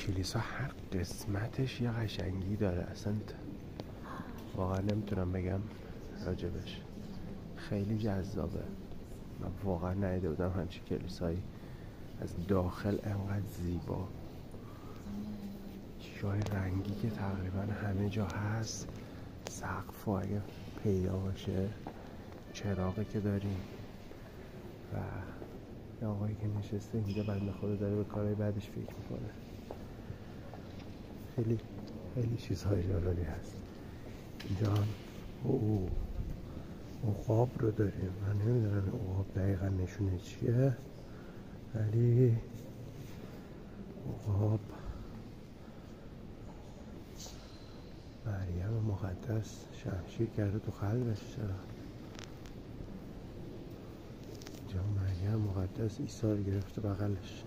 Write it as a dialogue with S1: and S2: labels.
S1: کلیسا هر قسمتش یه قشنگی داره، اصلا واقعا نمیتونم بگم راجبش. خیلی جذابه. من واقعا ندیده بودم همچین کلیسایی از داخل انقدر زیبا. جای رنگی که تقریبا همه جا هست، سقف اگه پیدا باشه، چراغی که داریم و یه آقایی که نشسته اینجا بنده خدا داره به کارهای بعدش فکر میکنه. خیلی خیلی چیزهای جالبی هست اینجا. هم عقاب رو داریم. من نمیدونم عقاب دقیقا نشونه چیه، ولی عقاب مریم مقدس شمشیر کرده تو قلبش. چرا اینجا مریم مقدس عیسی رو گرفته بغلش.